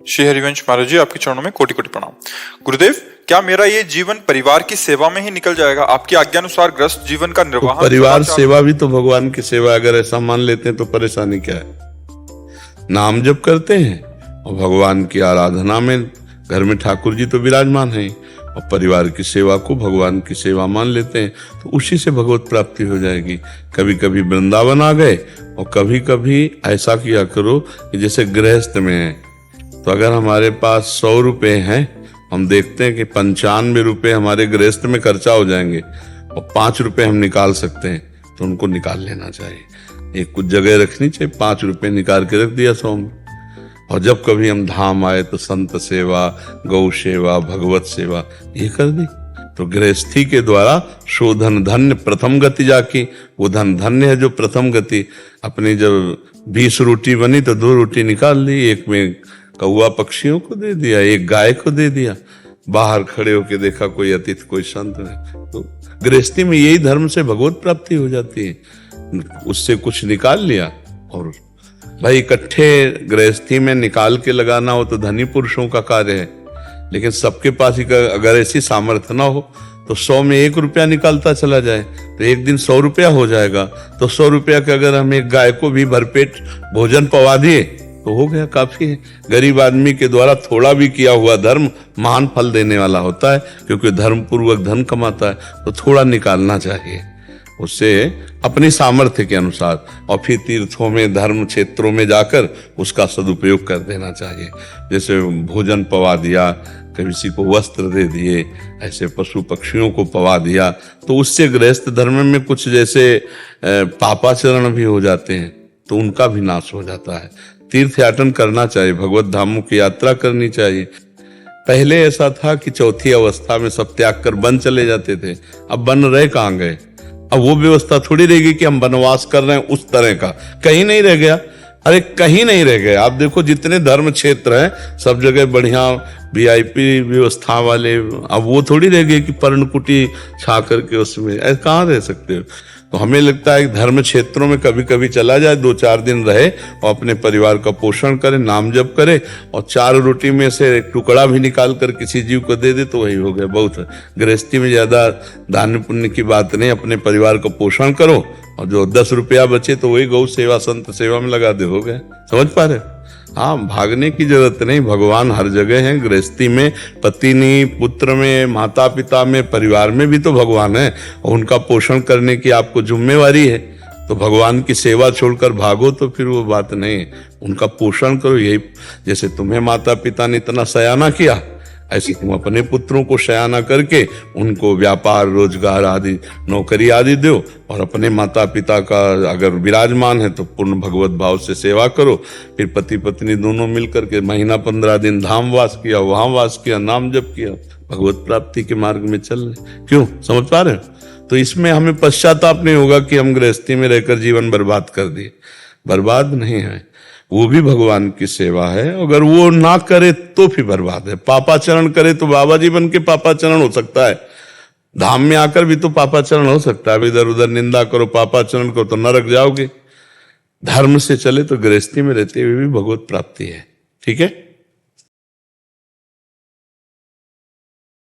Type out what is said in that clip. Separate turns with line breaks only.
श्री हरिवंश महाराज जी, आपके चरणों में कोटि कोटि प्रणाम। गुरुदेव, क्या मेरा ये जीवन परिवार की सेवा में ही निकल जाएगा? आपकी आज्ञानुसार ग्रस्त जीवन का निर्वाह
तो परिवार सेवा भी तो भगवान की सेवा, अगर ऐसा मान लेते हैं तो परेशानी क्या है? नाम जप करते हैं और भगवान की आराधना में घर में ठाकुर जी तो विराजमान हैं और परिवार की सेवा को भगवान की सेवा मान लेते हैं, तो उसी से भगवत प्राप्ति हो जाएगी। कभी कभी वृंदावन आ गए और कभी कभी ऐसा किया करो कि जैसे गृहस्थ में है, तो अगर हमारे पास 100 रुपए हैं, हम देखते हैं कि 95 रुपए हमारे गृहस्थ में खर्चा हो जाएंगे और 5 रुपए हम निकाल सकते हैं, तो उनको निकाल लेना चाहिए। एक कुछ जगह रखनी चाहिए, 5 रुपए निकाल के रख दिया 100 में। और जब कभी हम धाम आए तो संत सेवा, गौ सेवा, भगवत सेवा ये कर दी, तो गृहस्थी के द्वारा शोधन धन्य प्रथम गति जाकी। वो धन धन्य है जो प्रथम गति। अपनी जब 20 रोटी बनी तो 2 रोटी निकाल ली, एक में कौआ पक्षियों को दे दिया, एक गाय को दे दिया। बाहर खड़े होके देखा कोई अतिथि कोई संत ने। तो गृहस्थी में यही धर्म से भगवत प्राप्ति हो जाती है। उससे कुछ निकाल लिया, और भाई इकट्ठे गृहस्थी में निकाल के लगाना हो तो धनी पुरुषों का कार्य है, लेकिन सबके पास ही अगर ऐसी सामर्थ्य ना हो तो 100 में 1 रुपया निकालता चला जाए तो एक दिन 100 रुपया हो जाएगा। तो 100 रुपया के अगर हम एक गाय को भी भरपेट भोजन पवा दिए तो हो गया, काफी है। गरीब आदमी के द्वारा थोड़ा भी किया हुआ धर्म महान फल देने वाला होता है, क्योंकि धर्म पूर्वक धन कमाता है। तो थोड़ा निकालना चाहिए उससे अपनी सामर्थ्य के अनुसार, और फिर तीर्थों में धर्म क्षेत्रों में जाकर उसका सदुपयोग कर देना चाहिए। जैसे भोजन पवा दिया, किसी को वस्त्र दे दिए, ऐसे पशु पक्षियों को पवा दिया, तो उससे गृहस्थ धर्म में कुछ जैसे पापाचरण भी हो जाते हैं, तो उनका भी नाश हो जाता है। तीर्थ याटन करना चाहिए, भगवत धामों की यात्रा करनी चाहिए। पहले ऐसा था कि चौथी अवस्था में सब त्याग कर वन चले जाते थे, अब वन रह कहाँ गए? अब वो व्यवस्था थोड़ी रहेगी कि हम वनवास कर रहे हैं उस तरह का, कहीं नहीं रह गया। अरे कहीं नहीं रह गया। आप देखो जितने धर्म क्षेत्र हैं सब जगह बढ़िया VIP व्यवस्था वाले। अब वो थोड़ी रह गए कि पर्णकुटी छा करके उसमें ऐसे कहाँ रह सकते हो? तो हमें लगता है कि धर्म क्षेत्रों में कभी कभी चला जाए, 2-4 दिन रहे और अपने परिवार का पोषण करे, नाम जप करे, और 4 रोटी में से एक टुकड़ा भी निकाल कर किसी जीव को दे दे तो वही हो गया, बहुत है। गृहस्थी में ज्यादा दान पुण्य की बात नहीं, अपने परिवार का पोषण करो और जो 10 रुपया बचे तो वही गौ सेवा संत सेवा में लगा दे, हो गए। समझ पा रहे? हाँ, भागने की जरूरत नहीं, भगवान हर जगह है। गृहस्थी में पत्नी पुत्र में, माता पिता में, परिवार में भी तो भगवान है, और उनका पोषण करने की आपको जिम्मेवारी है। तो भगवान की सेवा छोड़कर भागो तो फिर वो बात नहीं है। उनका पोषण करो। यही जैसे तुम्हें माता पिता ने इतना सयाना किया, ऐसे तुम अपने पुत्रों को शयाना करके उनको व्यापार रोजगार आदि नौकरी आदि दो, और अपने माता पिता का अगर विराजमान है तो पूर्ण भगवत भाव से सेवा करो। फिर पति पत्नी दोनों मिलकर के महीना 15 दिन धाम वास किया, वहां वास किया, नाम जप किया, भगवत प्राप्ति के मार्ग में चल रहे। क्यों? समझ पा रहे हो? तो इसमें हमें पश्चाताप नहीं होगा कि हम गृहस्थी में रहकर जीवन बर्बाद कर दिए। बर्बाद नहीं है, वो भी भगवान की सेवा है। अगर वो ना करे तो फिर बर्बाद है। पापाचरण करे तो बाबा जी बन के पापाचरण हो सकता है, धाम में आकर भी तो पापाचरण हो सकता है। इधर उधर निंदा करो, पापाचरण करो तो नरक जाओगे। धर्म से चले तो गृहस्थी में रहते हुए भी भगवत प्राप्ति है। ठीक है।